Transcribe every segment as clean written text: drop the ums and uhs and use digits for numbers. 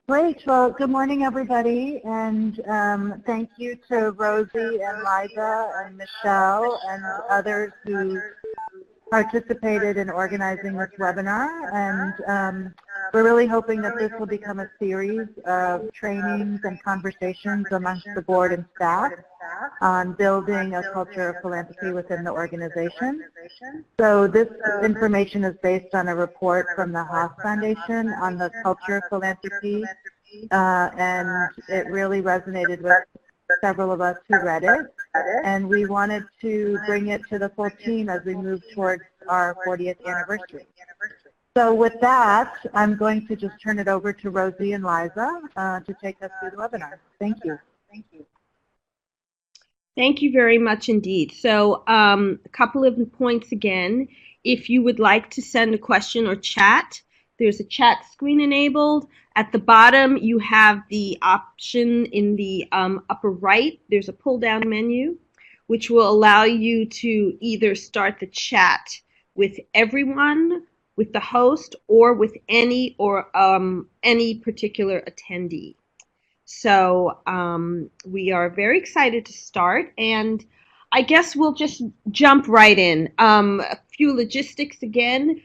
Great. Well, good morning, everybody, and thank you to Rosie and Liza and Michelle and others who participated in organizing this webinar. And we're really hoping that this will become a series of trainings and conversations amongst the board and staff on building a culture of philanthropy within the organization. So this information is based on a report from the Haas Foundation on the culture of philanthropy, and it really resonated with several of us who read it, and we wanted to bring it to the full team as we move towards our 40th anniversary. So with that, I'm going to just turn it over to Rosie and Liza to take us through the webinar. Thank you. Thank you very much indeed. So a couple of points again. If you would like to send a question or chat, there's a chat screen enabled. At the bottom, you have the option in the upper right. There's a pull-down menu, which will allow you to either start the chat with everyone, with the host, or with any particular attendee. So we are very excited to start, and I guess we'll just jump right in. A few logistics again.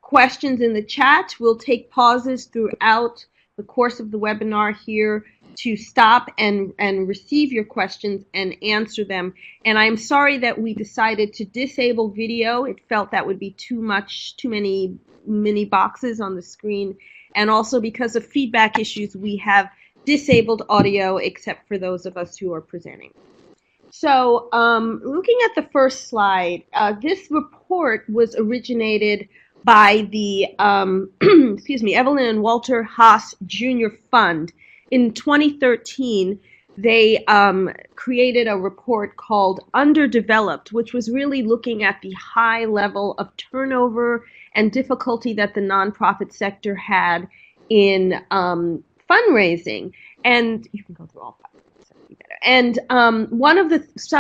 Questions in the chat. We'll take pauses throughout the course of the webinar here to stop and receive your questions and answer them. And I'm sorry that we decided to disable video. It felt that would be too many mini boxes on the screen. And also because of feedback issues, we have disabled audio except for those of us who are presenting. So looking at the first slide, this report was originated by the Evelyn and Walter Haas Jr. Fund. In 2013, they created a report called Underdeveloped, which was really looking at the high level of turnover and difficulty that the nonprofit sector had in fundraising. And you can go through all 5 of them, better. And one of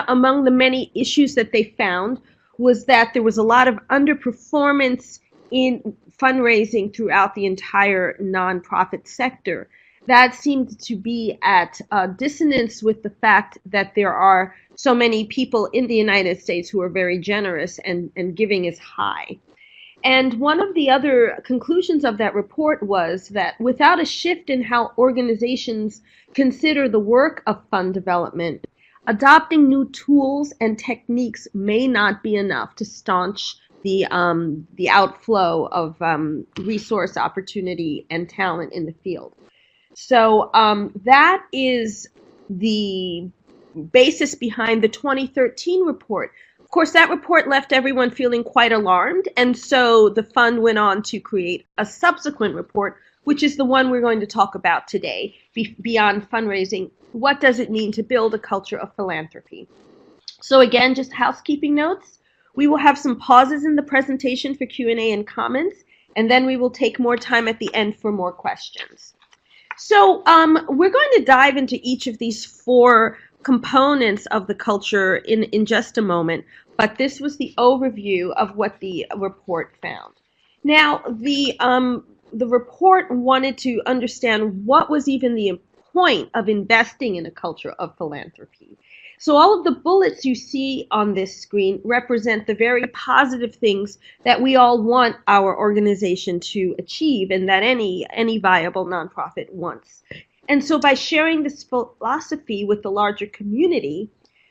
among the many issues that they found was that there was a lot of underperformance in fundraising throughout the entire nonprofit sector. That seemed to be at dissonance with the fact that there are so many people in the United States who are very generous and giving is high. And one of the other conclusions of that report was that without a shift in how organizations consider the work of fund development, adopting new tools and techniques may not be enough to staunch the outflow of resource opportunity and talent in the field. So that is the basis behind the 2013 report. Of course, that report left everyone feeling quite alarmed, and so the fund went on to create a subsequent report, which is the one we're going to talk about today, Beyond Fundraising. What does it mean to build a culture of philanthropy? So again, just housekeeping notes. We will have some pauses in the presentation for Q&A and comments, and then we will take more time at the end for more questions. So we're going to dive into each of these 4 components of the culture in just a moment, but this was the overview of what the report found. Now, the report wanted to understand what was even the point of investing in a culture of philanthropy. So all of the bullets you see on this screen represent the very positive things that we all want our organization to achieve and that any viable nonprofit wants. And so by sharing this philosophy with the larger community,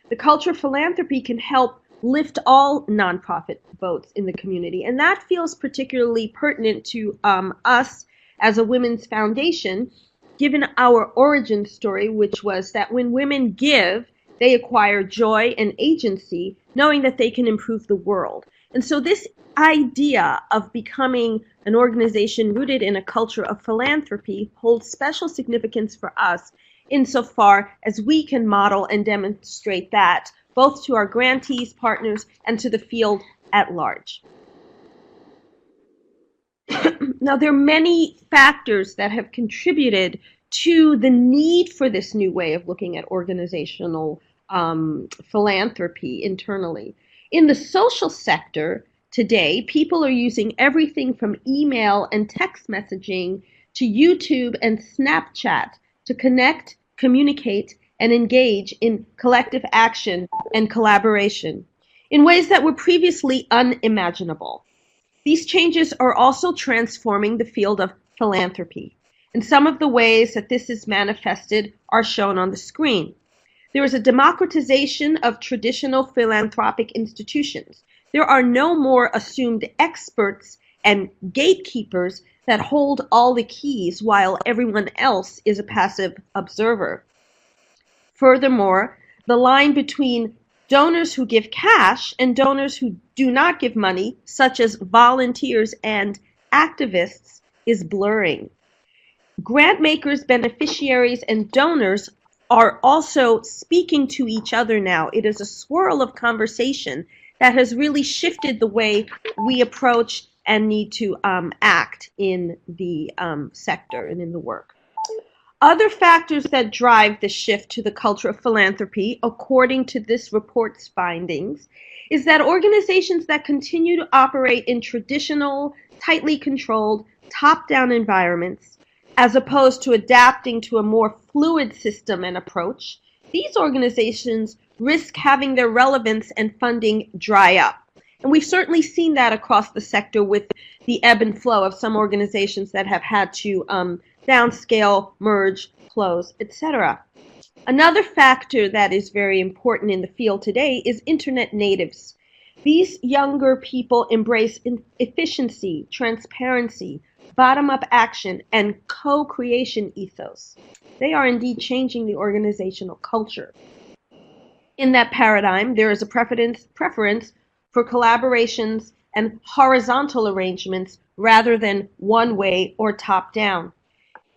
the culture of philanthropy can help lift all nonprofit votes in the community. And that feels particularly pertinent to us as a women's foundation, given our origin story, which was that when women give, they acquire joy and agency, knowing that they can improve the world. And so this idea of becoming an organization rooted in a culture of philanthropy holds special significance for us insofar as we can model and demonstrate that both to our grantees, partners, and to the field at large. Now, there are many factors that have contributed to the need for this new way of looking at organizational philanthropy internally. In the social sector, Today, people are using everything from email and text messaging to YouTube and Snapchat to connect, communicate, and engage in collective action and collaboration in ways that were previously unimaginable. These changes are also transforming the field of philanthropy, and some of the ways that this is manifested are shown on the screen. There is a democratization of traditional philanthropic institutions. There are no more assumed experts and gatekeepers that hold all the keys while everyone else is a passive observer. Furthermore, the line between donors who give cash and donors who do not give money, such as volunteers and activists, is blurring. Grant makers, beneficiaries, and donors are also speaking to each other now. It is a swirl of conversation that has really shifted the way we approach and need to act in the sector and in the work. Other factors that drive the shift to the culture of philanthropy, according to this report's findings, is that organizations that continue to operate in traditional, tightly controlled, top-down environments, as opposed to adapting to a more fluid system and approach, these organizations risk having their relevance and funding dry up. And we've certainly seen that across the sector with the ebb and flow of some organizations that have had to downscale, merge, close, etc. Another factor that is very important in the field today is internet natives. These younger people embrace efficiency, transparency, bottom-up action, and co-creation ethos. They are indeed changing the organizational culture. In that paradigm, there is a preference for collaborations and horizontal arrangements rather than one way or top-down.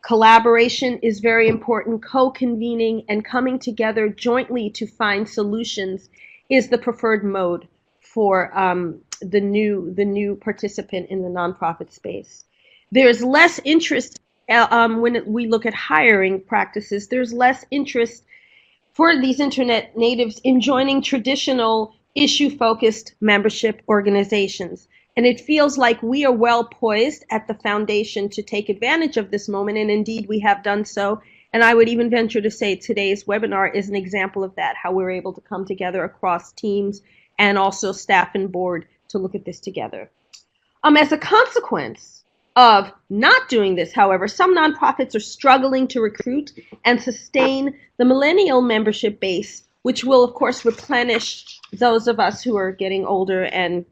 Collaboration is very important. Co-convening and coming together jointly to find solutions is the preferred mode for the new participant in the nonprofit space. There's less interest when we look at hiring practices. There's less interest for these internet natives in joining traditional issue-focused membership organizations. And it feels like we are well poised at the foundation to take advantage of this moment, and indeed we have done so. And I would even venture to say today's webinar is an example of that, how we're able to come together across teams and also staff and board to look at this together. As a consequence of not doing this, however, some nonprofits are struggling to recruit and sustain the millennial membership base, which will, of course, replenish those of us who are getting older and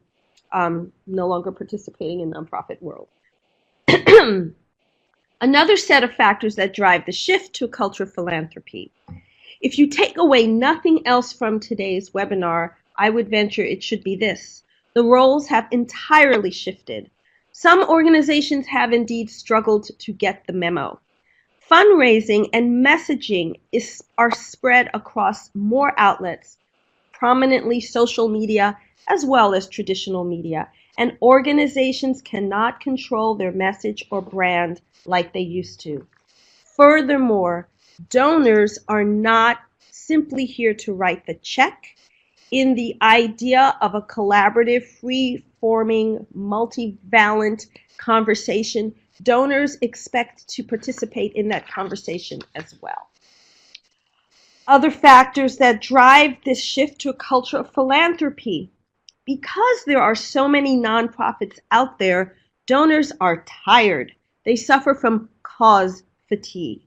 no longer participating in the nonprofit world. Another set of factors that drive the shift to a culture of philanthropy. If you take away nothing else from today's webinar, I would venture it should be this. The roles have entirely shifted. Some organizations have indeed struggled to get the memo. Fundraising and messaging are spread across more outlets, prominently social media as well as traditional media, and organizations cannot control their message or brand like they used to. Furthermore, donors are not simply here to write the check. In the idea of a collaborative, free-forming, multivalent conversation, donors expect to participate in that conversation as well. Other factors that drive this shift to a culture of philanthropy. Because there are so many nonprofits out there, donors are tired. They suffer from cause fatigue.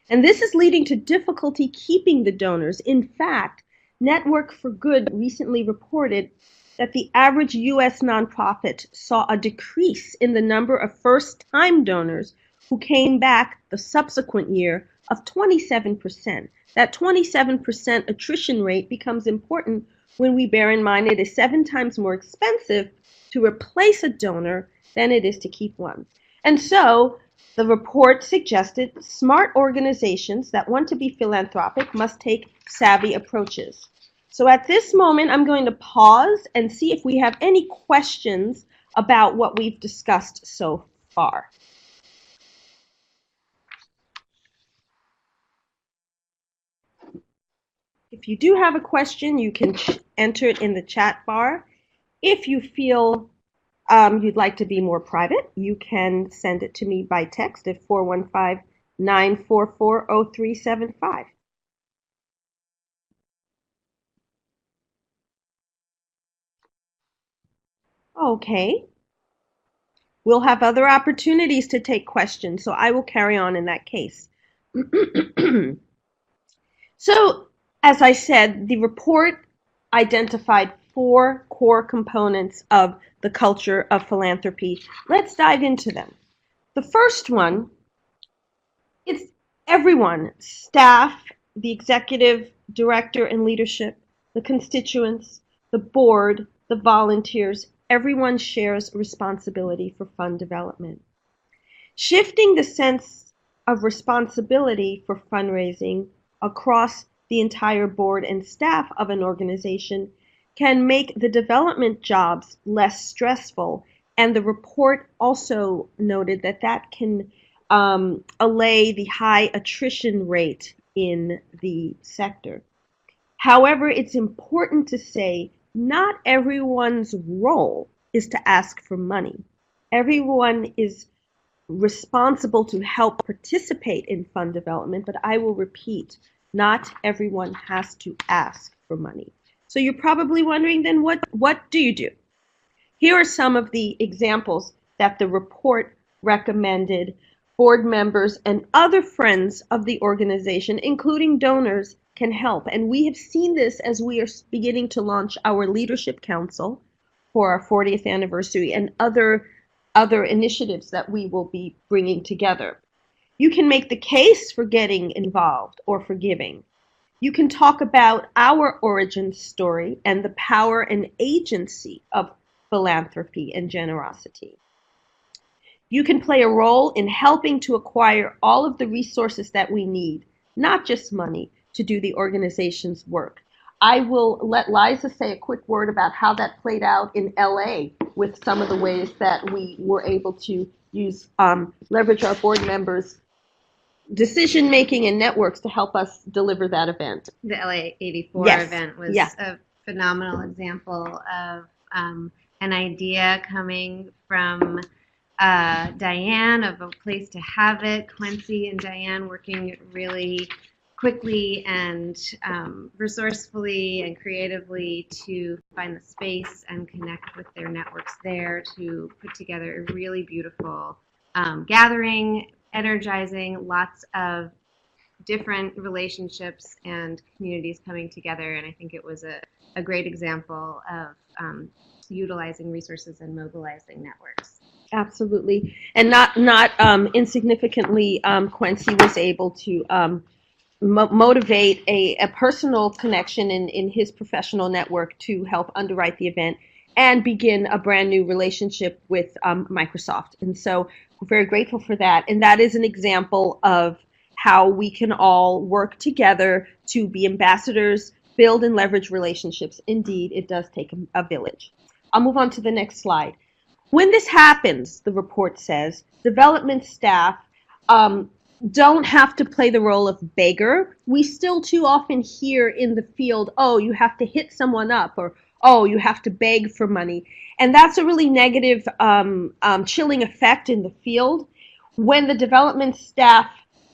And this is leading to difficulty keeping the donors. In fact, Network for Good recently reported that the average U.S. nonprofit saw a decrease in the number of first-time donors who came back the subsequent year of 27%. That 27% attrition rate becomes important when we bear in mind it is 7 times more expensive to replace a donor than it is to keep one. And so the report suggested smart organizations that want to be philanthropic must take savvy approaches. So at this moment, I'm going to pause and see if we have any questions about what we've discussed so far. If you do have a question, you can enter it in the chat bar. If you feel you'd like to be more private, you can send it to me by text at 415-944-0375. Okay. We'll have other opportunities to take questions, so I will carry on in that case. So, as I said, the report identified 4 core components of the culture of philanthropy. Let's dive into them. The first one is everyone, staff, the executive, director, and leadership, the constituents, the board, the volunteers, everyone shares responsibility for fund development. Shifting the sense of responsibility for fundraising across the entire board and staff of an organization can make the development jobs less stressful, and the report also noted that that can allay the high attrition rate in the sector. However, it's important to say not everyone's role is to ask for money. Everyone is responsible to help participate in fund development, but I will repeat, not everyone has to ask for money. So you're probably wondering then what do you do? Here are some of the examples that the report recommended board members and other friends of the organization, including donors, can help. And we have seen this as we are beginning to launch our Leadership Council for our 40th anniversary and other initiatives that we will be bringing together. You can make the case for getting involved or for giving. You can talk about our origin story and the power and agency of philanthropy and generosity. You can play a role in helping to acquire all of the resources that we need, not just money, to do the organization's work. I will let Liza say a quick word about how that played out in LA with some of the ways that we were able to use, leverage our board members' decision making and networks to help us deliver that event. The LA 84 Yes. event was Yeah. a phenomenal example of an idea coming from Diane of a place to have it, Quincy and Diane working really quickly and resourcefully and creatively to find the space and connect with their networks there to put together a really beautiful gathering, energizing, lots of different relationships and communities coming together. And I think it was a great example of utilizing resources and mobilizing networks. Absolutely. And not insignificantly, Quincy was able to motivate a personal connection in his professional network to help underwrite the event and begin a brand new relationship with Microsoft. And so we're very grateful for that. And that is an example of how we can all work together to be ambassadors, build and leverage relationships. Indeed, it does take a village. I'll move on to the next slide. When this happens, the report says, development staff don't have to play the role of beggar. We still too often hear in the field, oh, you have to hit someone up, or oh, you have to beg for money. And that's a really negative, chilling effect in the field. When the development staff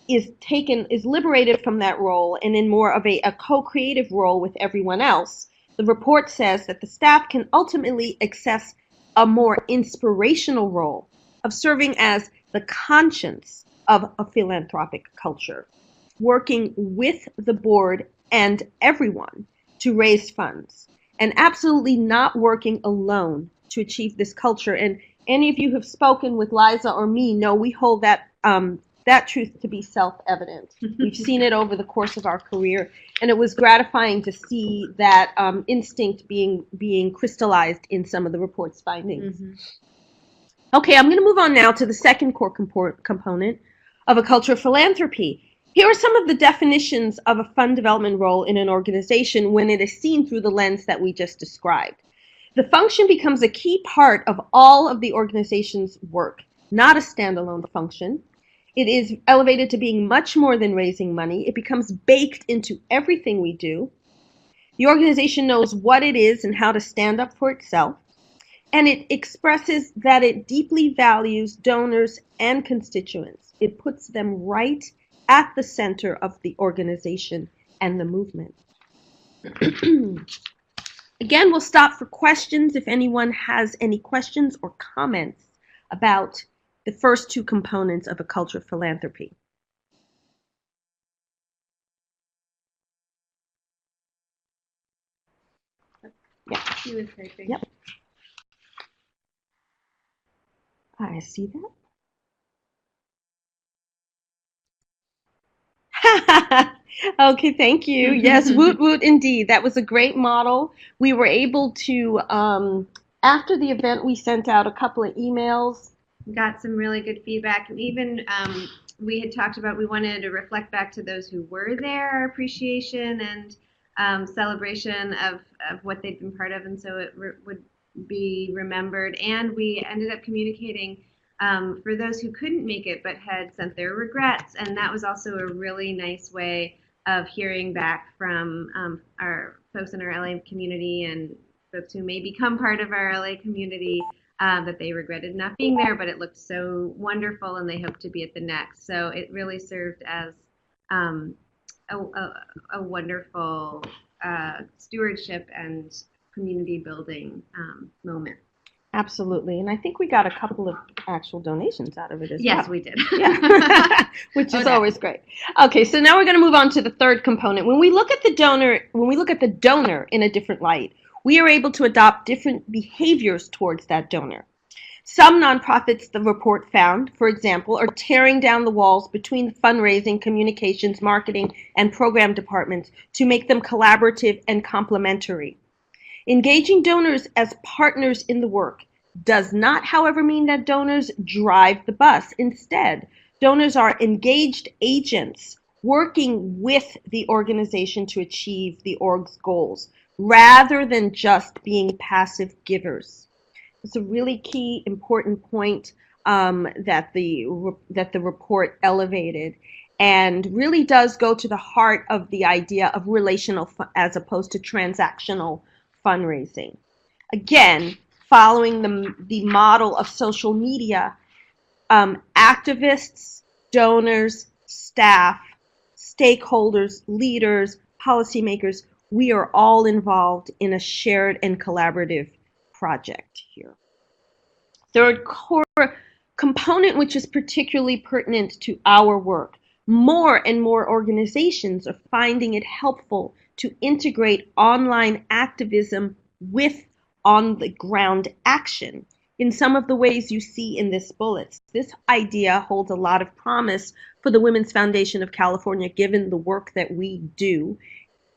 is liberated from that role and in more of a co-creative role with everyone else, the report says that the staff can ultimately access a more inspirational role of serving as the conscience of a philanthropic culture, working with the board and everyone to raise funds, and absolutely not working alone to achieve this culture. And any of you who have spoken with Liza or me know we hold that truth to be self-evident. We've seen it over the course of our career, and it was gratifying to see that instinct being crystallized in some of the report's findings. Mm-hmm. Okay, I'm going to move on now to the second core component of a culture of philanthropy. Here are some of the definitions of a fund development role in an organization when it is seen through the lens that we just described. The function becomes a key part of all of the organization's work, not a standalone function. It is elevated to being much more than raising money. It becomes baked into everything we do. The organization knows what it is and how to stand up for itself. And it expresses that it deeply values donors and constituents. It puts them right at the center of the organization and the movement. Again, we'll stop for questions if anyone has any questions or comments about the first two components of a culture of philanthropy. Yeah, she was typing. Yep. I see that. Okay, thank you. Yes, woot woot indeed. That was a great model. We were able to, after the event, we sent out a couple of emails. Got some really good feedback. And even we had talked about we wanted to reflect back to those who were there, our appreciation and celebration of what they'd been part of. And so it would be remembered. And we ended up communicating for those who couldn't make it but had sent their regrets. And that was also a really nice way of hearing back from our folks in our LA community and folks who may become part of our LA community that they regretted not being there, but it looked so wonderful and they hope to be at the next. So it really served as a wonderful stewardship and community building moment. Absolutely. And I think we got a couple of actual donations out of it as well. Yes, we did. Yeah. Which is always great. Okay, so now we're going to move on to the third component. When we look at the donor in a different light, we are able to adopt different behaviors towards that donor. Some nonprofits, the report found, for example, are tearing down the walls between the fundraising, communications, marketing, and program departments to make them collaborative and complementary. Engaging donors as partners in the work does not, however, mean that donors drive the bus. Instead, donors are engaged agents working with the organization to achieve the org's goals, rather than just being passive givers. It's a really key, important point that the report elevated, and really does go to the heart of the idea of relational as opposed to transactional fundraising. Again, following the model of social media, activists, donors, staff, stakeholders, leaders, policymakers, we are all involved in a shared and collaborative project here. Third core component, which is particularly pertinent to our work, more and more organizations are finding it helpful to integrate online activism with on-the-ground action in some of the ways you see in this bullet. This idea holds a lot of promise for the Women's Foundation of California, given the work that we do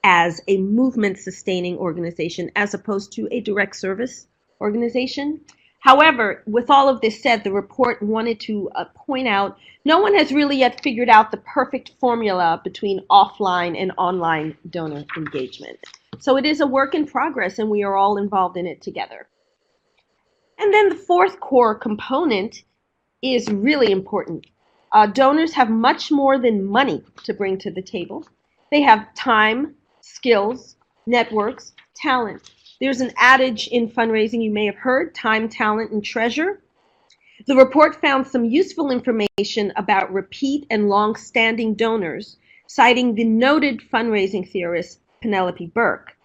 as a movement-sustaining organization as opposed to a direct service organization. However, with all of this said, the report wanted to point out no one has really yet figured out the perfect formula between offline and online donor engagement. So it is a work in progress, and we are all involved in it together. And then the fourth core component is really important. Donors have much more than money to bring to the table. They have time, skills, networks, talent. There's an adage in fundraising you may have heard, time, talent, and treasure. The report found some useful information about repeat and long-standing donors, citing the noted fundraising theorist Penelope Burke.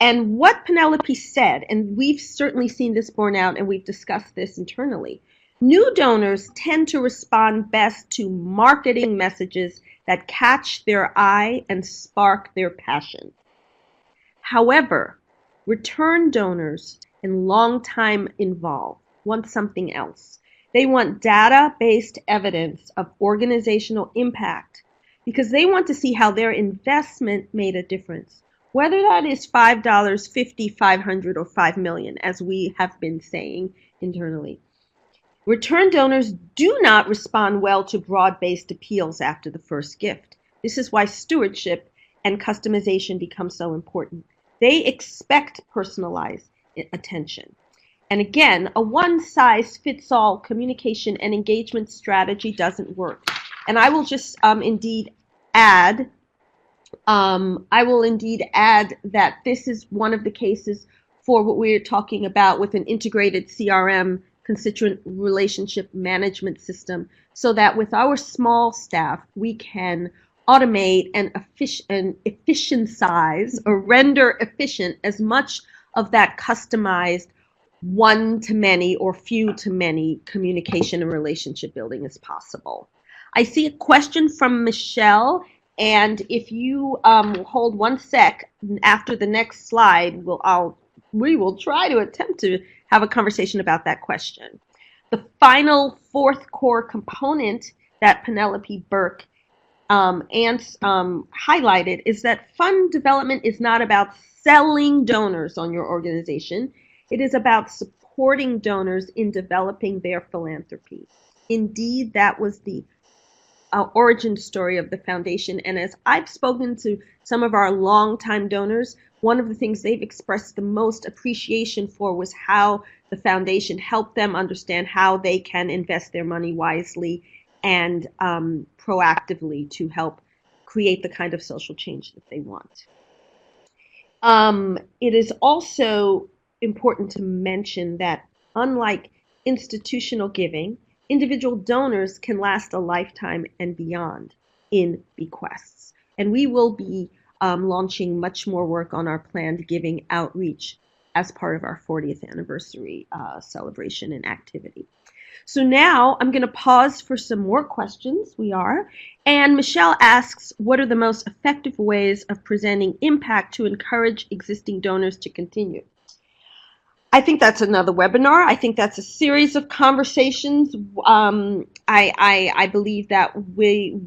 And what Penelope said, and we've certainly seen this borne out and we've discussed this internally, new donors tend to respond best to marketing messages that catch their eye and spark their passion. However, return donors and long-time involved want something else. They want data-based evidence of organizational impact because they want to see how their investment made a difference. Whether that is $5, $50, $500, or $5 million, as we have been saying internally. Return donors do not respond well to broad-based appeals after the first gift. This is why stewardship and customization become so important. They expect personalized attention. And again, a one-size-fits-all communication and engagement strategy doesn't work. And I will just indeed add that this is one of the cases for what we're talking about with an integrated CRM, constituent relationship management system, so that with our small staff, we can automate and efficientize or render efficient as much of that customized one-to-many or few-to-many communication and relationship building as possible. I see a question from Michelle, and if you hold 1 sec after the next slide, we will try to attempt to have a conversation about that question. The final 4th core component that Penelope Burke highlighted is that fund development is not about selling donors on your organization. It is about supporting donors in developing their philanthropy. Indeed, that was the origin story of the foundation. And as I've spoken to some of our longtime donors, one of the things they've expressed the most appreciation for was how the foundation helped them understand how they can invest their money wisely and proactively to help create the kind of social change that they want. It is also important to mention that unlike institutional giving, individual donors can last a lifetime and beyond in bequests. And we will be launching much more work on our planned giving outreach as part of our 40th anniversary celebration and activity. So now I'm going to pause for some more questions. We are. And Michelle asks, what are the most effective ways of presenting impact to encourage existing donors to continue? I think that's another webinar. I think that's a series of conversations. I believe that we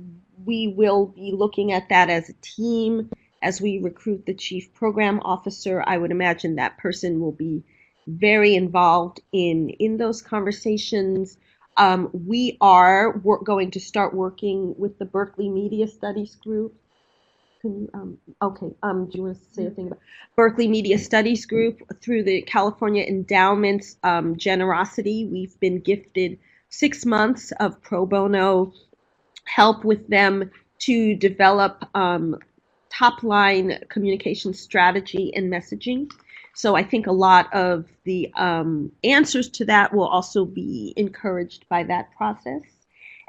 will be looking at that as a team as we recruit the chief program officer. I would imagine that person will be very involved in those conversations. We are going to start working with the Berkeley Media Studies Group. Do you want to say a thing about Berkeley Media Studies Group through the California Endowment's generosity? We've been gifted 6 months of pro bono help with them to develop top-line communication strategy and messaging. So I think a lot of the answers to that will also be encouraged by that process.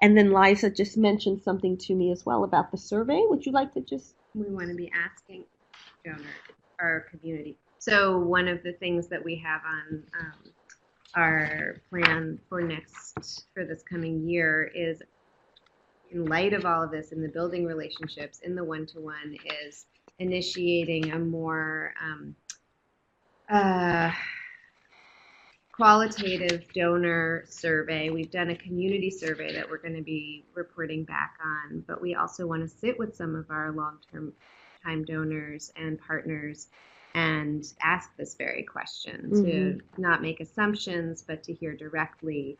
And then Liza just mentioned something to me as well about the survey. Would you like to just... We want to be asking donors, our community. So one of the things that we have on our plan for this coming year is, in light of all of this, in the building relationships, in the one-to-one, is initiating a more qualitative donor survey. We've done a community survey that we're going to be reporting back on, but we also want to sit with some of our long-term time donors and partners and ask this very question, to not make assumptions, but to hear directly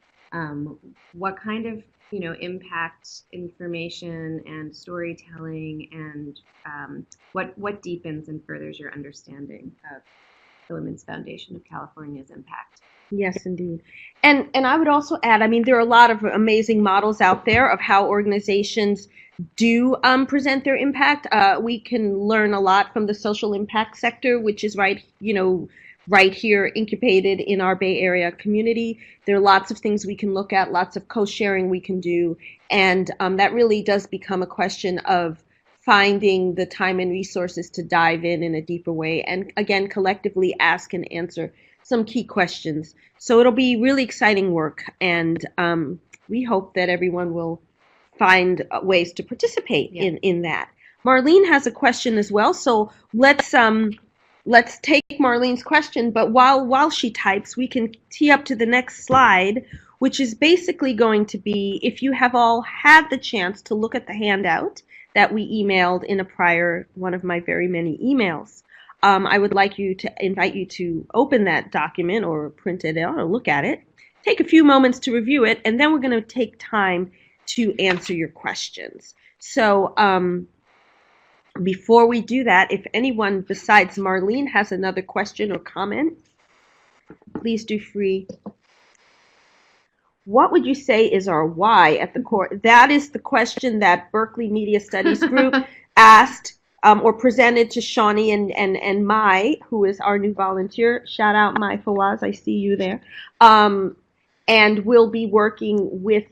what kind of impact information and storytelling and what deepens and furthers your understanding of the Women's Foundation of California's impact. Yes, indeed. And I would also add, I mean, there are a lot of amazing models out there of how organizations do present their impact. We can learn a lot from the social impact sector, which is right here incubated in our Bay Area community. There are lots of things we can look at, lots of co-sharing we can do. And that really does become a question of finding the time and resources to dive in a deeper way and, again, collectively ask and answer some key questions. So it'll be really exciting work, and we hope that everyone will find ways to participate in that. Marlene has a question as well, so let's take Marlene's question, but while she types, we can tee up to the next slide, which is basically going to be, if you have all had the chance to look at the handout that we emailed in a prior one of my very many emails, I would like to invite you to open that document or print it out or look at it, take a few moments to review it, and then we're going to take time to answer your questions. So before we do that, if anyone besides Marlene has another question or comment, please do free. What would you say is our why at the core? That is the question that Berkeley Media Studies Group asked or presented to Shawnee and Mai, who is our new volunteer. Shout out Mai Fawaz, I see you there. And we'll be working with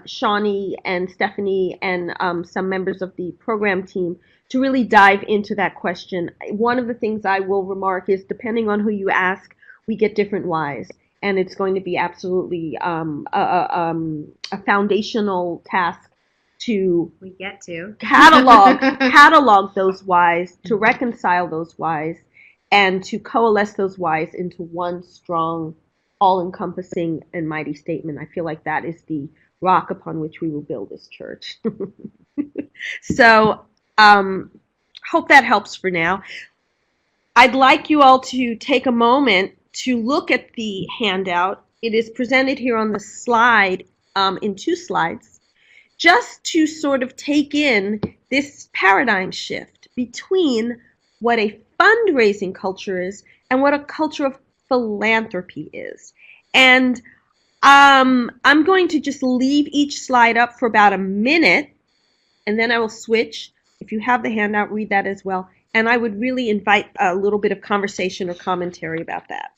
Shawnee and Stephanie and some members of the program team to really dive into that question. One of the things I will remark is, depending on who you ask, we get different whys. And it's going to be absolutely a foundational task to catalog those whys, to reconcile those whys, and to coalesce those whys into one strong, all-encompassing and mighty statement. I feel like that is the rock upon which we will build this church. So, hope that helps for now. I'd like you all to take a moment to look at the handout. It is presented here on the slide in 2 slides, just to sort of take in this paradigm shift between what a fundraising culture is and what a culture of philanthropy is. And I'm going to just leave each slide up for about a minute, and then I will switch. If you have the handout, read that as well. And I would really invite a little bit of conversation or commentary about that.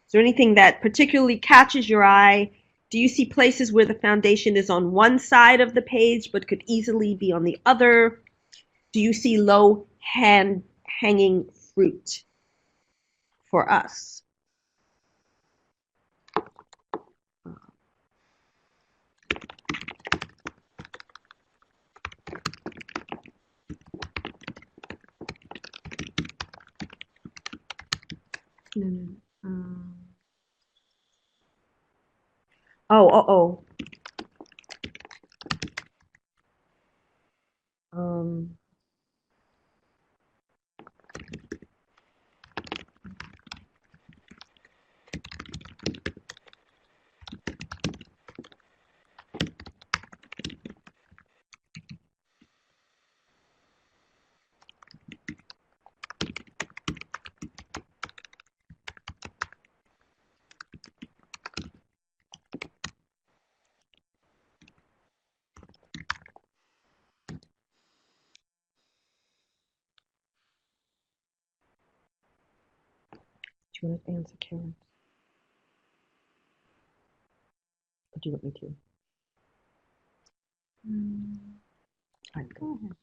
Is there anything that particularly catches your eye? Do you see places where the foundation is on one side of the page but could easily be on the other? Do you see low hanging fruit for us? Oh. Do you want to answer, Karen? Or do you want me to? All right, go ahead.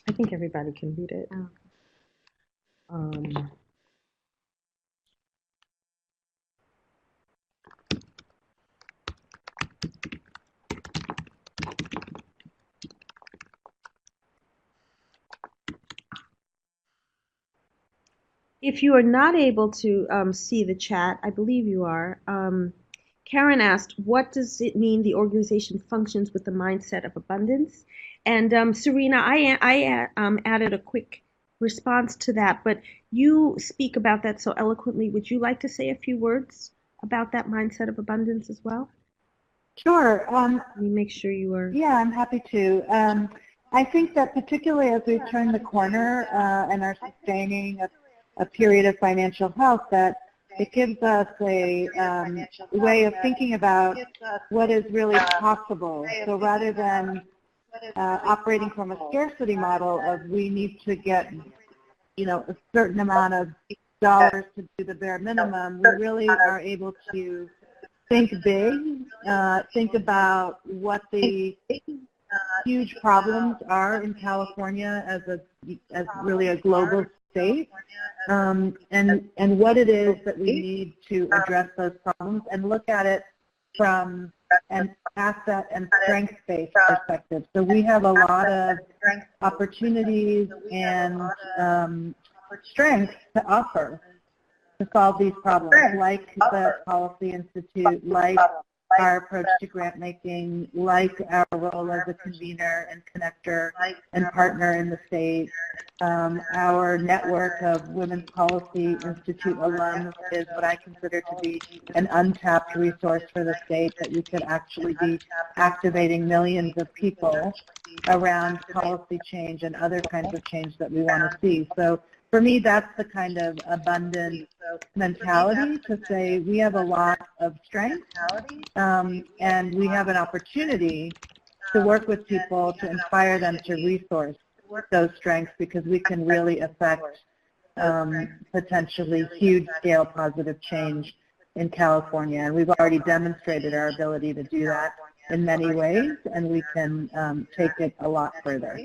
I think everybody can read it. If you are not able to see the chat, I believe you are. Karen asked, what does it mean the organization functions with the mindset of abundance? And Serena, I added a quick response to that, but you speak about that so eloquently. Would you like to say a few words about that mindset of abundance as well? Sure. Let me make sure you are. Yeah, I'm happy to. I think that particularly as we turn the corner and are sustaining a period of financial health, that it gives us a way of thinking about what is really possible. So rather than operating from a scarcity model of we need to get, a certain amount of dollars to do the bare minimum, we really are able to think big, think about what the huge problems are in California as really a global state, and what it is that we need to address those problems, and look at it from an asset and strength-based perspective. So we have a lot of opportunities and strengths to offer to solve these problems, like the Policy Institute, like our approach to grant making, like our role as a convener and connector and partner in the state. Our network of Women's Policy Institute alums is what I consider to be an untapped resource for the state, that we could actually be activating millions of people around policy change and other kinds of change that we want to see. So for me, that's the kind of abundant mentality to say we have a lot of strength, and we have an opportunity to work with people to inspire them to resource those strengths, because we can really affect potentially huge-scale positive change in California. And we've already demonstrated our ability to do that in many ways, and we can take it a lot further.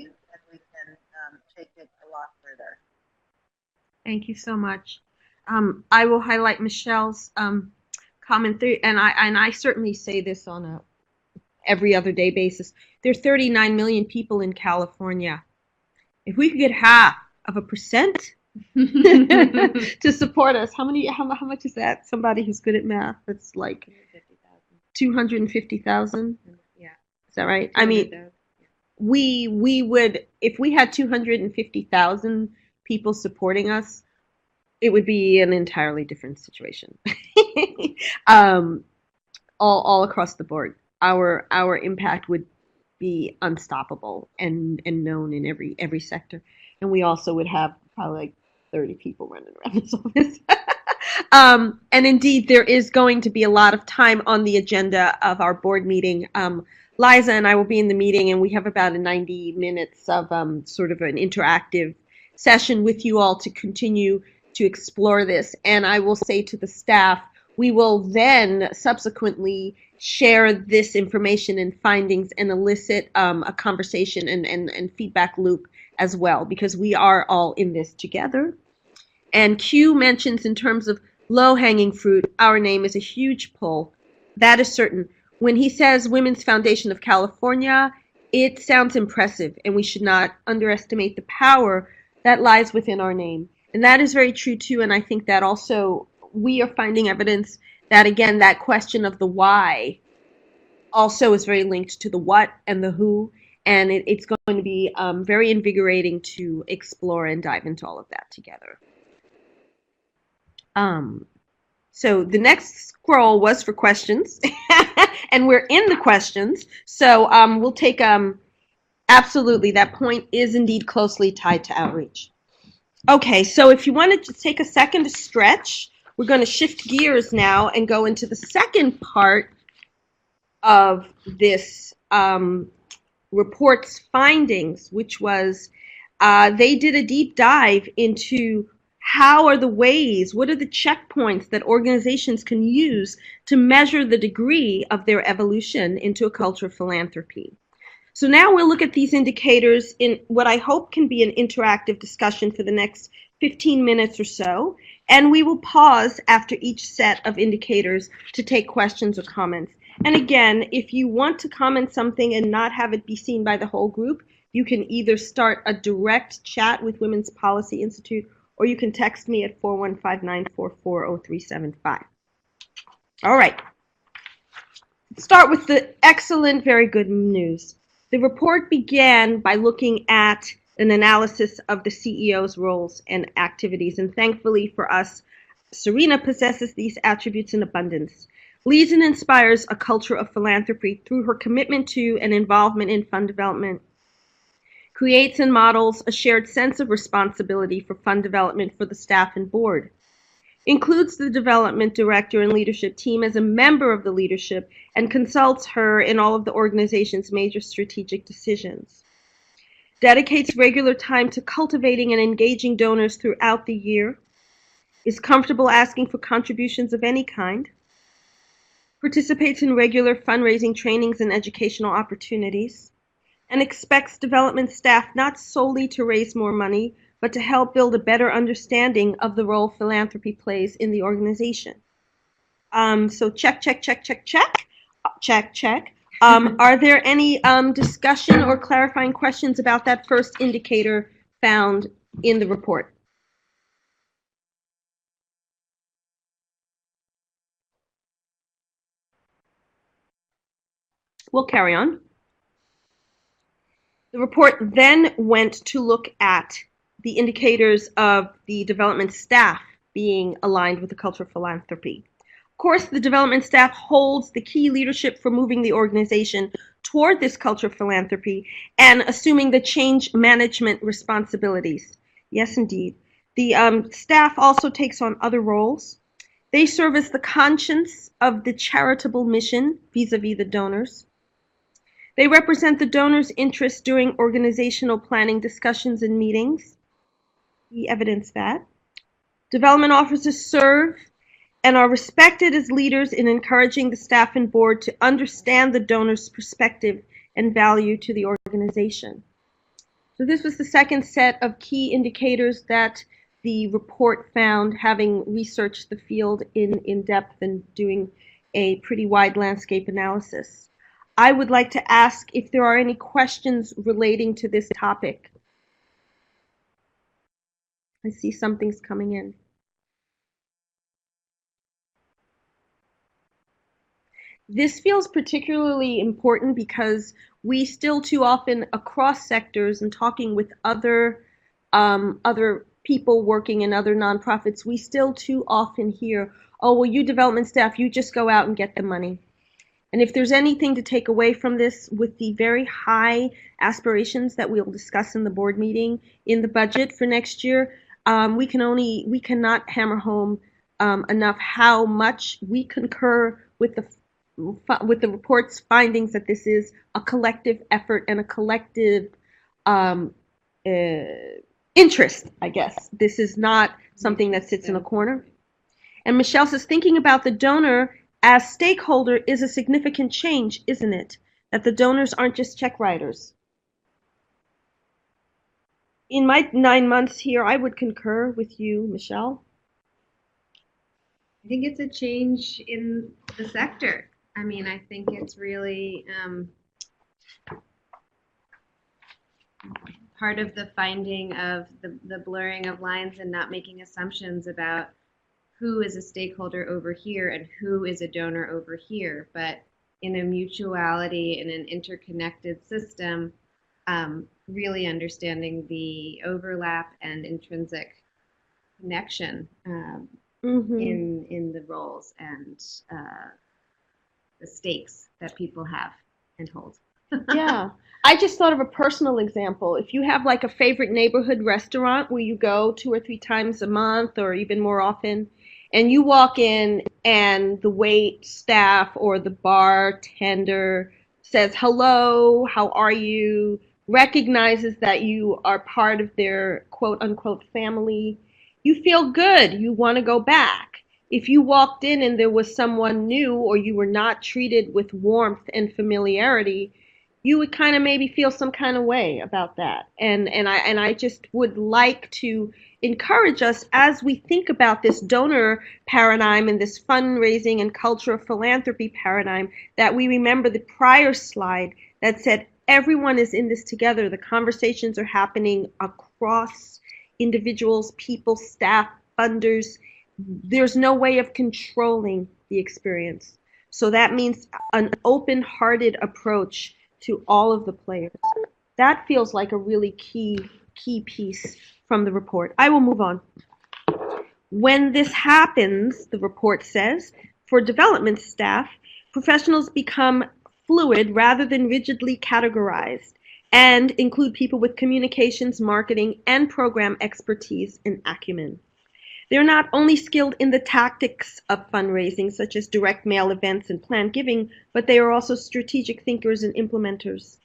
Thank you so much. I will highlight Michelle's comment there, and I certainly say this on a every other day basis. There are 39 million people in California. If we could get 0.5% to support us, how much is that? Somebody who's good at math, that's like 250,000. Yeah. Is that right? I mean, we would, if we had 250,000 people supporting us, it would be an entirely different situation. All across the board, our impact would be unstoppable and known in every sector, and we also would have probably like 30 people running around this office. And indeed, there is going to be a lot of time on the agenda of our board meeting. Liza and I will be in the meeting, and we have about 90 minutes of sort of an interactive session with you all to continue to explore this. And I will say to the staff, we will then subsequently share this information and findings and elicit a conversation and feedback loop as well, because we are all in this together. And Q mentions, in terms of low-hanging fruit, our name is a huge pull. That is certain. When he says Women's Foundation of California, it sounds impressive, and we should not underestimate the power that lies within our name. And that is very true too, and I think that also we are finding evidence that, again, that question of the why also is very linked to the what and the who, and it's going to be very invigorating to explore and dive into all of that together. So the next scroll was for questions, and we're in the questions, so we'll take, absolutely, that point is indeed closely tied to outreach. Okay, so if you wanted to take a second to stretch, we're going to shift gears now and go into the second part of this report's findings, which was they did a deep dive into how are the ways, what are the checkpoints that organizations can use to measure the degree of their evolution into a culture of philanthropy. So now we'll look at these indicators in what I hope can be an interactive discussion for the next 15 minutes or so, and we will pause after each set of indicators to take questions or comments. And again, if you want to comment something and not have it be seen by the whole group, you can either start a direct chat with Women's Policy Institute, or you can text me at 415-944-0375. All right. Let's start with the excellent, very good news. The report began by looking at an analysis of the CEO's roles and activities, and thankfully for us, Serena possesses these attributes in abundance. Leads and inspires a culture of philanthropy through her commitment to and involvement in fund development. Creates and models a shared sense of responsibility for fund development for the staff and board. Includes the development director and leadership team as a member of the leadership and consults her in all of the organization's major strategic decisions. Dedicates regular time to cultivating and engaging donors throughout the year. Is comfortable asking for contributions of any kind. Participates in regular fundraising trainings and educational opportunities. And expects development staff not solely to raise more money, but to help build a better understanding of the role philanthropy plays in the organization. So check. Are there any discussion or clarifying questions about that first indicator found in the report? We'll carry on. The report then went to look at the indicators of the development staff being aligned with the culture of philanthropy. Of course, the development staff holds the key leadership for moving the organization toward this culture of philanthropy and assuming the change management responsibilities. Yes, indeed. The staff also takes on other roles. They serve as the conscience of the charitable mission vis-a-vis the donors. They represent the donors' interests during organizational planning discussions and meetings. We evidence that. Development officers serve and are respected as leaders in encouraging the staff and board to understand the donor's perspective and value to the organization. So this was the second set of key indicators that the report found, having researched the field in depth and doing a pretty wide landscape analysis. I would like to ask if there are any questions relating to this topic. I see something's coming in. This feels particularly important because we still too often, across sectors and talking with other people working in other nonprofits, we still too often hear, oh, well, you development staff, you just go out and get the money. And if there's anything to take away from this, with the very high aspirations that we'll discuss in the board meeting in the budget for next year, we cannot hammer home enough how much we concur with the report's findings that this is a collective effort and a collective interest, I guess. This is not something that sits in a corner. And Michelle says, thinking about the donor as stakeholder is a significant change, isn't it? That the donors aren't just check writers. In my 9 months here, I would concur with you, Michelle. I think it's a change in the sector. I mean, I think it's really part of the finding of the blurring of lines and not making assumptions about who is a stakeholder over here and who is a donor over here, but in a mutuality, in an interconnected system, really understanding the overlap and intrinsic connection in the roles and the stakes that people have and hold. Yeah. I just thought of a personal example. If you have like a favorite neighborhood restaurant where you go 2 or 3 times a month or even more often, and you walk in and the wait staff or the bartender says, hello, how are you, recognizes that you are part of their quote unquote family, you feel good. You want to go back. If you walked in and there was someone new or you were not treated with warmth and familiarity, you would kind of maybe feel some kind of way about that. And I just would like to encourage us as we think about this donor paradigm and this fundraising and culture of philanthropy paradigm, that we remember the prior slide that said everyone is in this together. The conversations are happening across individuals, people, staff, funders. There's no way of controlling the experience. So that means an open-hearted approach to all of the players. That feels like a really key piece from the report. I will move on. When this happens, the report says, for development staff, professionals become fluid rather than rigidly categorized and include people with communications, marketing, and program expertise and acumen. They're not only skilled in the tactics of fundraising, such as direct mail events and planned giving, but they are also strategic thinkers and implementers.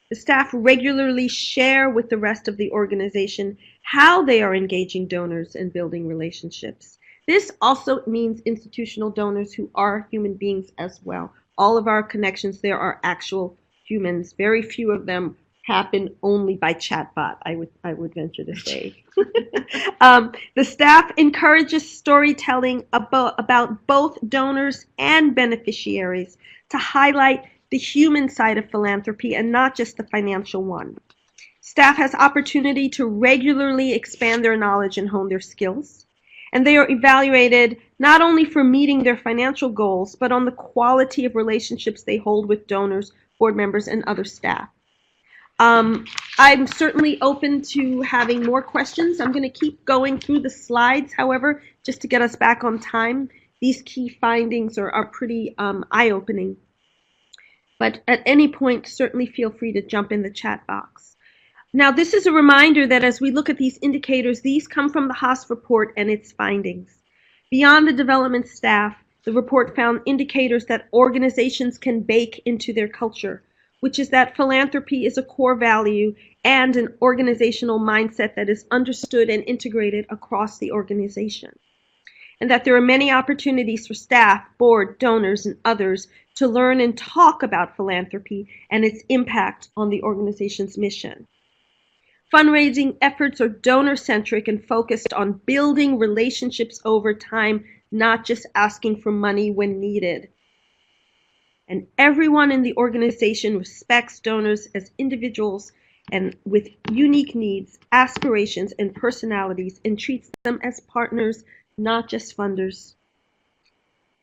The staff regularly share with the rest of the organization how they are engaging donors and building relationships. This also means institutional donors who are human beings as well. All of our connections there are actual humans. Very few of them happen only by chatbot, I would venture to say. The staff encourages storytelling about both donors and beneficiaries to highlight the human side of philanthropy and not just the financial one. Staff has opportunity to regularly expand their knowledge and hone their skills. And they are evaluated not only for meeting their financial goals, but on the quality of relationships they hold with donors, board members, and other staff. I'm certainly open to having more questions. I'm going to keep going through the slides, however, just to get us back on time. These key findings are pretty eye-opening. But at any point, certainly feel free to jump in the chat box. Now, this is a reminder that as we look at these indicators, these come from the Haas report and its findings. Beyond the development staff, the report found indicators that organizations can bake into their culture, which is that philanthropy is a core value and an organizational mindset that is understood and integrated across the organization, and that there are many opportunities for staff, board, donors, and others to learn and talk about philanthropy and its impact on the organization's mission. Fundraising efforts are donor-centric and focused on building relationships over time, not just asking for money when needed. And everyone in the organization respects donors as individuals and with unique needs, aspirations, and personalities, and treats them as partners, not just funders.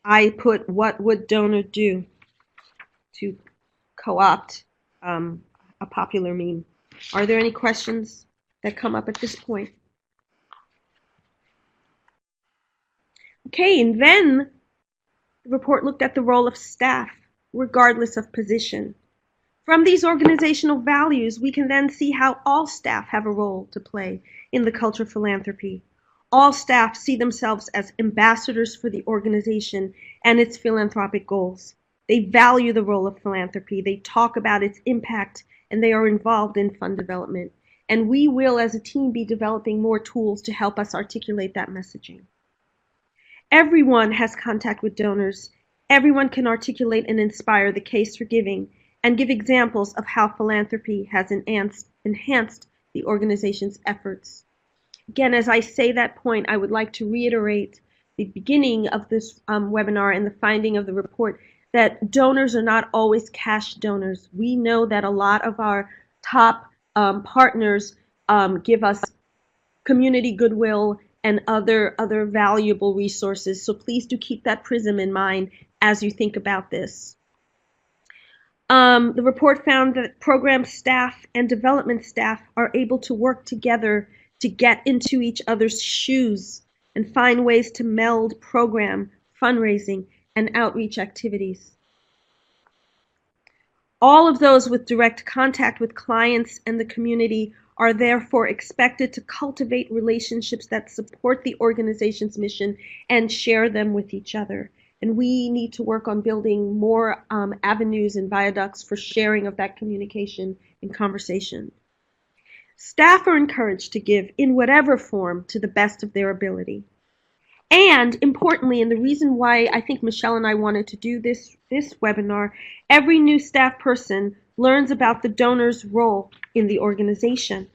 I put, what would donor do, to co-opt a popular meme. Are there any questions that come up at this point? Okay, and then the report looked at the role of staff, regardless of position. From these organizational values, we can then see how all staff have a role to play in the culture of philanthropy. All staff see themselves as ambassadors for the organization and its philanthropic goals. They value the role of philanthropy, they talk about its impact, and they are involved in fund development. And we will, as a team, be developing more tools to help us articulate that messaging. Everyone has contact with donors. Everyone can articulate and inspire the case for giving and give examples of how philanthropy has enhanced the organization's efforts. Again, as I say that point, I would like to reiterate the beginning of this webinar and the finding of the report that donors are not always cash donors. We know that a lot of our top partners give us community goodwill and other valuable resources. So please do keep that prism in mind as you think about this. The report found that program staff and development staff are able to work together to get into each other's shoes and find ways to meld program, fundraising, and outreach activities. All of those with direct contact with clients and the community are therefore expected to cultivate relationships that support the organization's mission and share them with each other. And we need to work on building more avenues and viaducts for sharing of that communication and conversation. Staff are encouraged to give in whatever form to the best of their ability. And importantly, and the reason why I think Michelle and I wanted to do this webinar, every new staff person learns about the donor's role in the organization.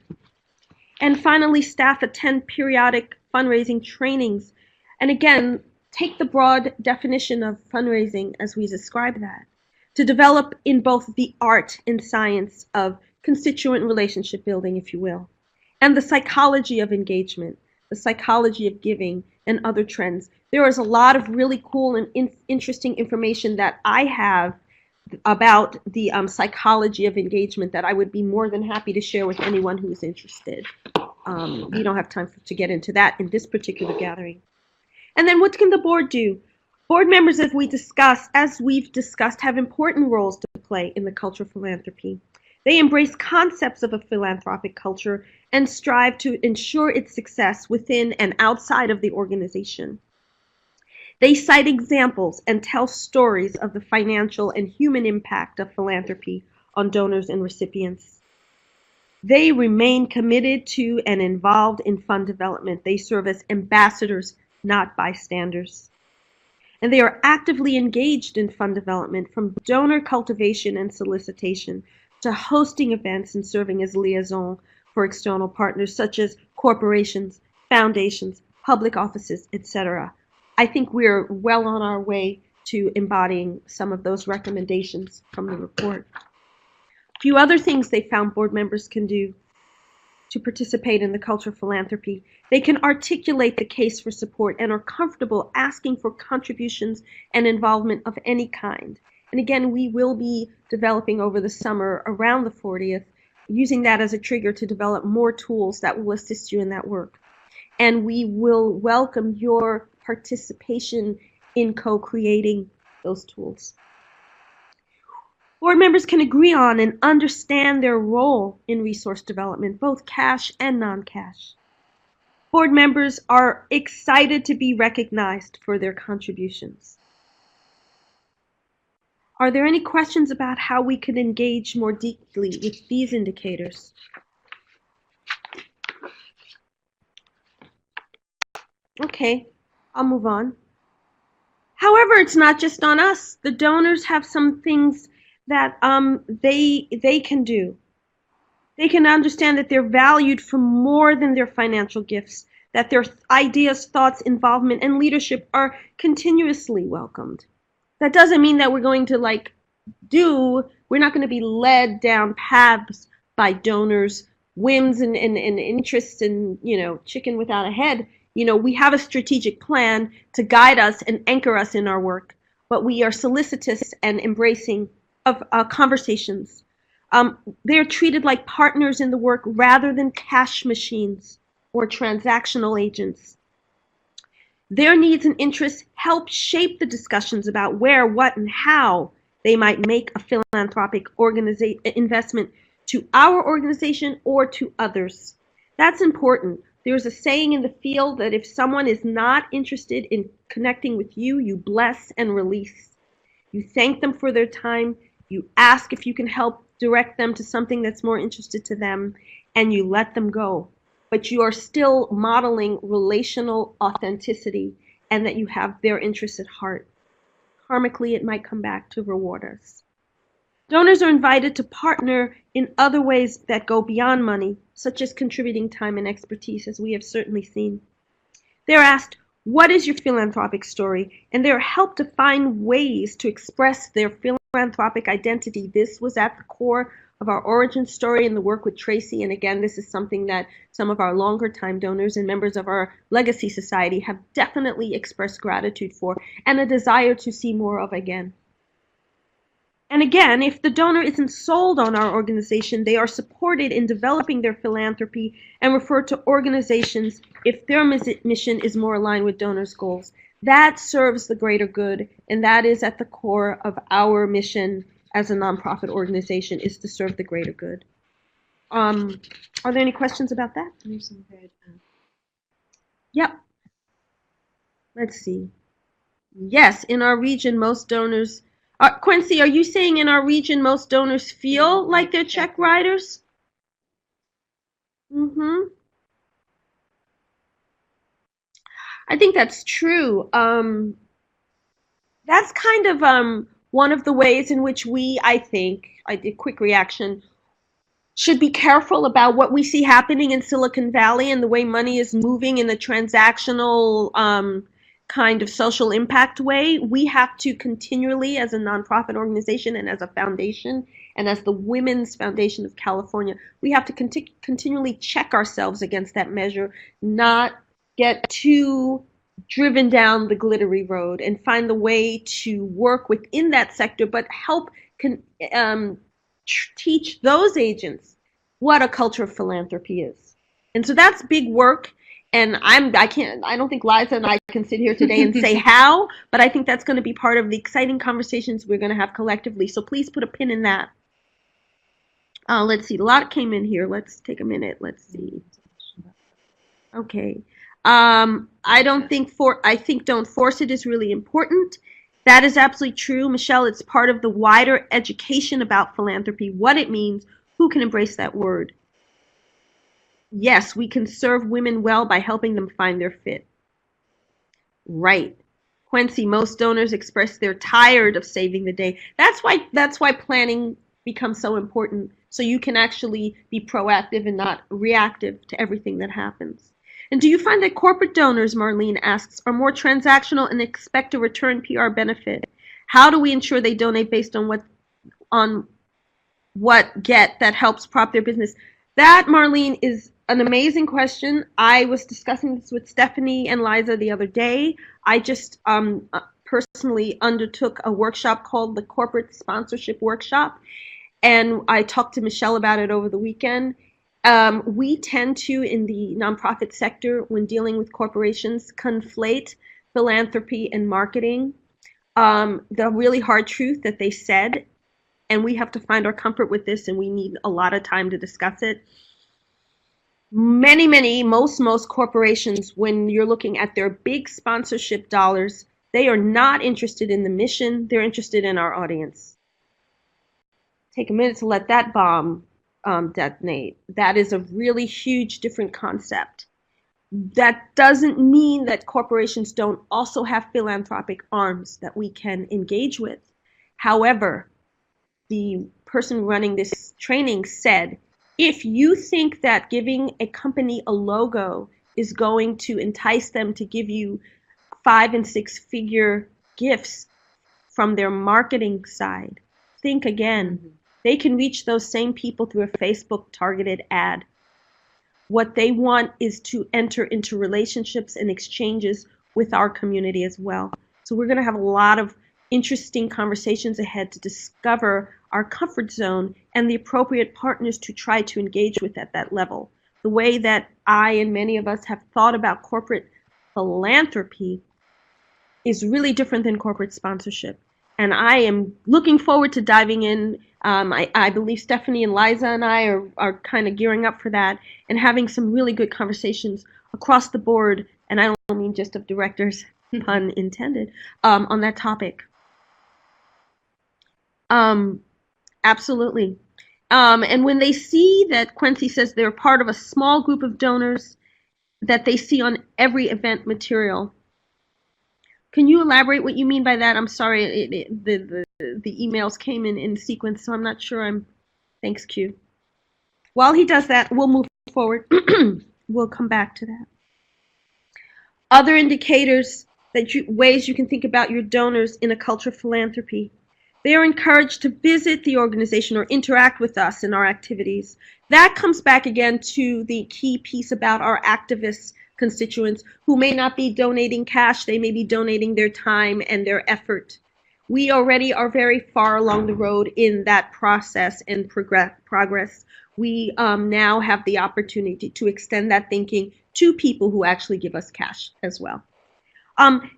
And finally, staff attend periodic fundraising trainings. And again, take the broad definition of fundraising as we describe that, to develop in both the art and science of constituent relationship building, if you will, and the psychology of engagement, the psychology of giving, and other trends. There is a lot of really cool and interesting information that I have about the psychology of engagement that I would be more than happy to share with anyone who is interested. We don't have time to get into that in this particular gathering. And then what can the board do? Board members, as we've discussed, have important roles to play in the culture of philanthropy. They embrace concepts of a philanthropic culture and strive to ensure its success within and outside of the organization. They cite examples and tell stories of the financial and human impact of philanthropy on donors and recipients. They remain committed to and involved in fund development. They serve as ambassadors, not bystanders. And they are actively engaged in fund development, from donor cultivation and solicitation to hosting events and serving as liaison for external partners such as corporations, foundations, public offices, etc. I think we're well on our way to embodying some of those recommendations from the report. A few other things they found board members can do to participate in the culture of philanthropy. They can articulate the case for support and are comfortable asking for contributions and involvement of any kind. And again, we will be developing over the summer around the 40th, using that as a trigger to develop more tools that will assist you in that work. And we will welcome your participation in co-creating those tools. Board members can agree on and understand their role in resource development, both cash and non-cash. Board members are excited to be recognized for their contributions. Are there any questions about how we could engage more deeply with these indicators? Okay, I'll move on. However, it's not just on us. The donors have some things that they can do. They can understand that they're valued for more than their financial gifts, that their ideas, thoughts, involvement, and leadership are continuously welcomed. That doesn't mean that we're going to we're not going to be led down paths by donors, whims and interests and, chicken without a head. We have a strategic plan to guide us and anchor us in our work, but we are solicitous and embracing of conversations. They're treated like partners in the work rather than cash machines or transactional agents. Their needs and interests help shape the discussions about where, what, and how they might make a philanthropic investment to our organization or to others. That's important. There's a saying in the field that if someone is not interested in connecting with you, you bless and release. You thank them for their time, you ask if you can help direct them to something that's more interested to them, and you let them go. But you are still modeling relational authenticity and that you have their interests at heart. Karmically, it might come back to reward us. Donors are invited to partner in other ways that go beyond money, such as contributing time and expertise, as we have certainly seen. They're asked, what is your philanthropic story? And they're helped to find ways to express their philanthropic identity. This was at the core of our origin story in the work with Tracy. And again, this is something that some of our longer time donors and members of our Legacy Society have definitely expressed gratitude for and a desire to see more of again. And again, if the donor isn't sold on our organization, they are supported in developing their philanthropy and referred to organizations if their mission is more aligned with donors' goals. That serves the greater good, and that is at the core of our mission as a nonprofit organization, is to serve the greater good. Are there any questions about that? There's some good. Yep. Let's see. Yes, in our region, most donors... Quincy, are you saying in our region most donors feel like they're check writers? I think that's true. That's kind of one of the ways in which I did quick reaction, should be careful about what we see happening in Silicon Valley and the way money is moving in the transactional kind of social impact way. We have to continually, as a nonprofit organization and as a foundation, and as the Women's Foundation of California, we have to continually check ourselves against that measure, not get too driven down the glittery road, and find the way to work within that sector, but help teach those agents what a culture of philanthropy is. And so that's big work. And I don't think Liza and I can sit here today and say how, but I think that's going to be part of the exciting conversations we're going to have collectively. So please put a pin in that. Let's see, a lot came in here. Let's take a minute. Let's see. Okay. I think don't force it is really important. That is absolutely true. Michelle, it's part of the wider education about philanthropy, what it means, who can embrace that word. Yes, we can serve women well by helping them find their fit. Right. Quincy, most donors express they're tired of saving the day. That's why planning becomes so important, so you can actually be proactive and not reactive to everything that happens. And do you find that corporate donors, Marlene asks, are more transactional and expect a return PR benefit? How do we ensure they donate based on what that helps prop their business? That, Marlene, is an amazing question. I was discussing this with Stephanie and Liza the other day. I just personally undertook a workshop called the Corporate Sponsorship Workshop, and I talked to Michelle about it over the weekend. We tend to, in the nonprofit sector, when dealing with corporations, conflate philanthropy and marketing. The really hard truth that they said and we have to find our comfort with this, and we need a lot of time to discuss it. Most corporations, when you're looking at their big sponsorship dollars, they are not interested in the mission. They're interested in our audience. Take a minute to let that bomb detonate. That is a really huge, different concept. That doesn't mean that corporations don't also have philanthropic arms that we can engage with. However, the person running this training said, if you think that giving a company a logo is going to entice them to give you 5- and 6-figure gifts from their marketing side, think again. They can reach those same people through a Facebook targeted ad. What they want is to enter into relationships and exchanges with our community as well. So we're going to have a lot of interesting conversations ahead to discover our comfort zone and the appropriate partners to try to engage with at that level. The way that I and many of us have thought about corporate philanthropy is really different than corporate sponsorship. And I am looking forward to diving in. I believe Stephanie and Liza and I are kind of gearing up for that and having some really good conversations across the board, and I don't mean just of directors, pun intended, on that topic. Absolutely. And when they see that Quincy says they're part of a small group of donors that they see on every event material, can you elaborate what you mean by that? I'm sorry, the emails came in sequence, so I'm not sure. Thanks, Q. While he does that, we'll move forward. We'll come back to that. Other indicators, ways you can think about your donors in a culture of philanthropy. They are encouraged to visit the organization or interact with us in our activities. That comes back again to the key piece about our activists constituents who may not be donating cash, they may be donating their time and their effort. We already are very far along the road in that process and progress. We now have the opportunity to extend that thinking to people who actually give us cash as well.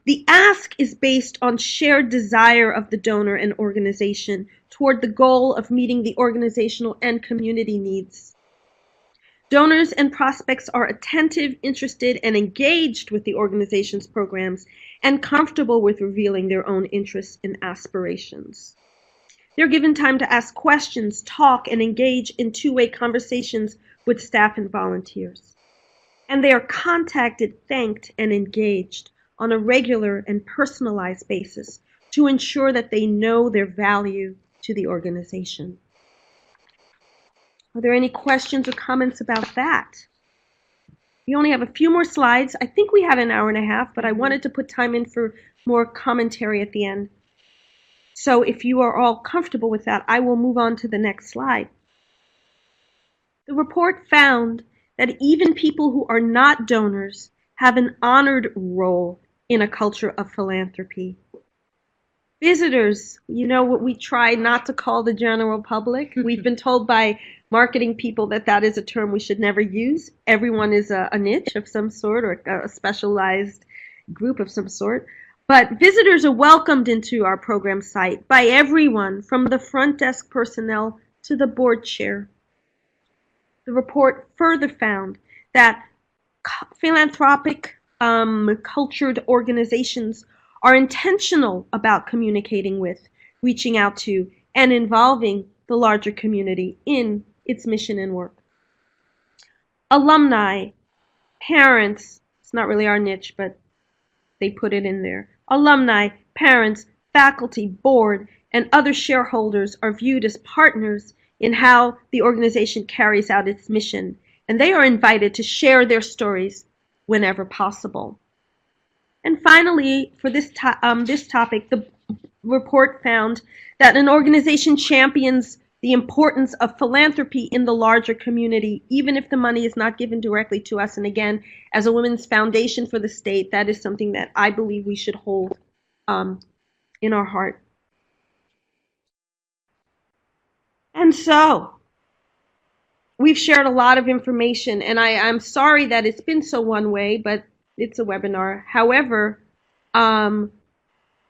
The ask is based on shared desire of the donor and organization toward the goal of meeting the organizational and community needs. Donors and prospects are attentive, interested, and engaged with the organization's programs and comfortable with revealing their own interests and aspirations. They're given time to ask questions, talk, and engage in two-way conversations with staff and volunteers. And they are contacted, thanked, and engaged on a regular and personalized basis to ensure that they know their value to the organization. Are there any questions or comments about that? We only have a few more slides. I think we had an hour and a half, but I wanted to put time in for more commentary at the end. So if you are all comfortable with that, I will move on to the next slide. The report found that even people who are not donors have an honored role in a culture of philanthropy. Visitors, you know what we try not to call the general public. We've been told by marketing people that is a term we should never use. Everyone is a niche of some sort or a specialized group of some sort. But visitors are welcomed into our program site by everyone from the front desk personnel to the board chair. The report further found that philanthropic cultured organizations are intentional about communicating with, reaching out to, and involving the larger community in its mission and work. Alumni, parents, it's not really our niche, but they put it in there. Alumni, parents, faculty, board, and other shareholders are viewed as partners in how the organization carries out its mission, and they are invited to share their stories whenever possible. And finally, for this topic, the report found that an organization champions the importance of philanthropy in the larger community, even if the money is not given directly to us. And again, as a Women's Foundation for the State, that is something that I believe we should hold in our heart. And so, we've shared a lot of information, and I'm sorry that it's been so one way, but it's a webinar. However,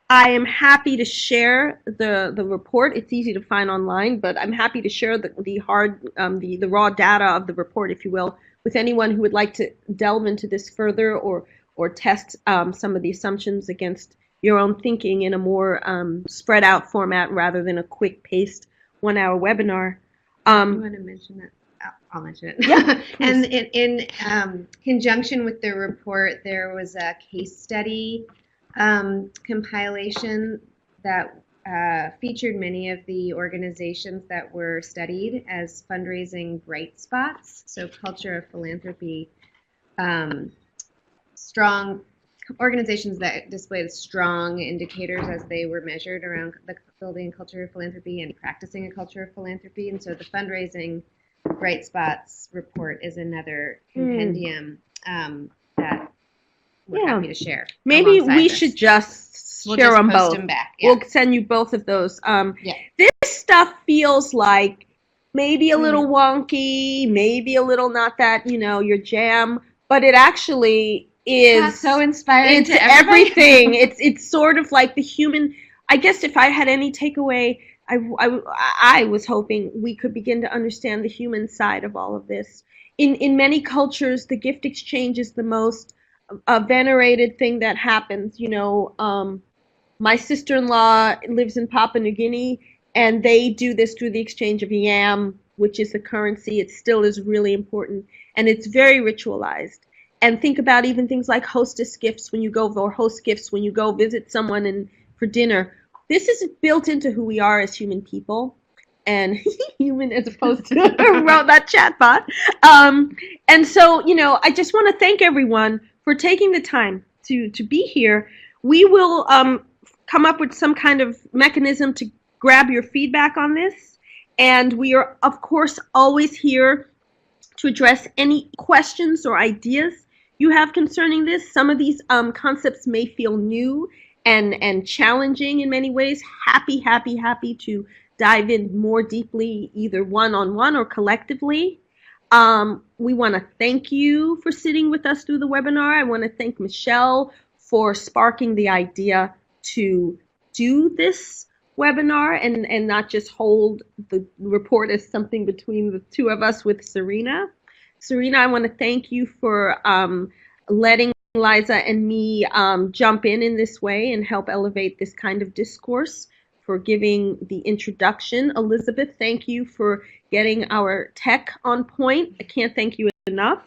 I am happy to share the report. It's easy to find online, but I'm happy to share the raw data of the report, if you will, with anyone who would like to delve into this further or test some of the assumptions against your own thinking in a more spread out format rather than a quick paced 1 hour webinar. You want to mention that? I'll mention it. Yeah, and in conjunction with the report, there was a case study compilation that featured many of the organizations that were studied as fundraising bright spots. So culture of philanthropy, strong organizations that displayed strong indicators as they were measured around the building a culture of philanthropy and practicing a culture of philanthropy. And so the fundraising bright spots report is another compendium that we're happy to share. Maybe we should just share them both. Them back. Yeah. We'll send you both of those. This stuff feels like maybe a little wonky, maybe a little not that, your jam, but it actually is so inspiring. It's everything. It's sort of like the human. I guess if I had any takeaway, I was hoping we could begin to understand the human side of all of this. In many cultures, the gift exchange is the most venerated thing that happens. My sister-in-law lives in Papua New Guinea, and they do this through the exchange of yam, which is the currency. It still is really important, and it's very ritualized. And think about even things like hostess gifts when you go, or host gifts when you go visit someone for dinner. This is built into who we are as human people, and human as opposed to wrote that chatbot. And so, I just want to thank everyone for taking the time to be here. We will come up with some kind of mechanism to grab your feedback on this, and we are, of course, always here to address any questions or ideas you have concerning this. Some of these concepts may feel new and challenging in many ways. Happy to dive in more deeply, either one-on-one or collectively. We want to thank you for sitting with us through the webinar. I want to thank Michelle for sparking the idea to do this webinar and not just hold the report as something between the two of us with Serena. Serena, I want to thank you for letting Liza and me jump in this way and help elevate this kind of discourse, for giving the introduction. Elizabeth, thank you for getting our tech on point. I can't thank you enough.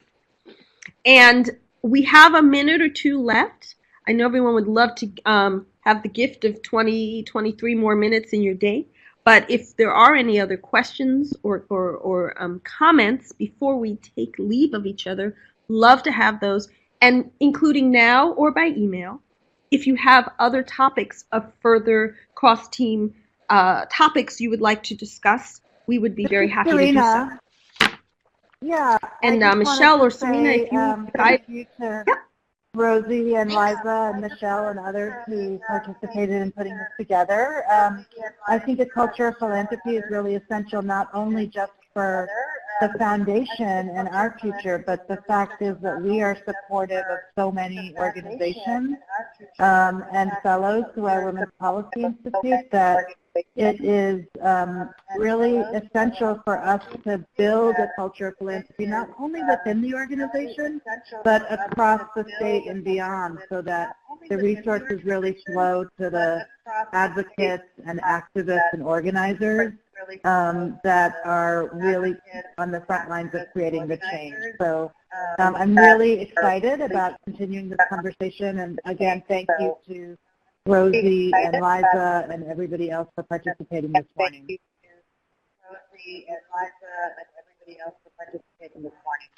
And we have a minute or two left. I know everyone would love to have the gift of 23 more minutes in your day. But if there are any other questions or comments before we take leave of each other, love to have those, and including now or by email. If you have other topics of further cross-team topics you would like to discuss, we would be very happy Serena. to do so. Yeah. And Michelle or Serena, if you thank you to Rosie and Liza and Michelle and others who participated in putting this together. I think a culture of philanthropy is really essential, not only just for the foundation and our future, but the fact is that we are supportive of so many organizations and fellows through our Women's Policy Institute that it is really essential for us to build a culture of philanthropy, not only within the organization, but across the state and beyond, so that the resources really flow to the advocates and activists and organizers that are really on the front lines of creating the change. So I'm really excited about continuing this conversation, and again, thank you to Rosie and Liza and everybody else for participating this morning. Thank you to Rosie and Liza and everybody else for participating this morning.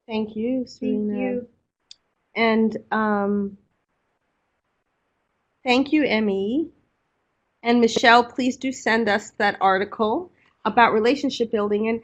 Thank you, Serena. Thank you. And thank you, Emmy. And Michelle, please do send us that article about relationship building. And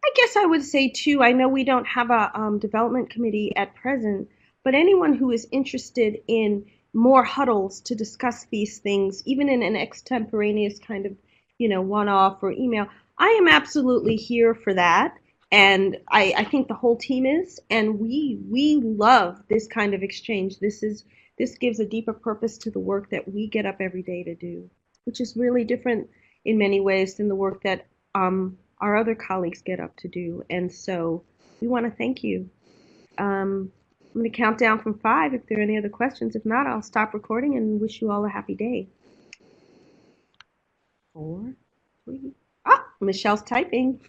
I guess I would say, too, I know we don't have a development committee at present, but anyone who is interested in more huddles to discuss these things, even in an extemporaneous kind of, one-off or email, I am absolutely here for that. And I think the whole team is, and we love this kind of exchange. This is this gives a deeper purpose to the work that we get up every day to do, which is really different in many ways than the work that our other colleagues get up to do. And so we want to thank you. I'm going to count down from 5 if there are any other questions. If not, I'll stop recording and wish you all a happy day. 4, 3. Ah, Michelle's typing.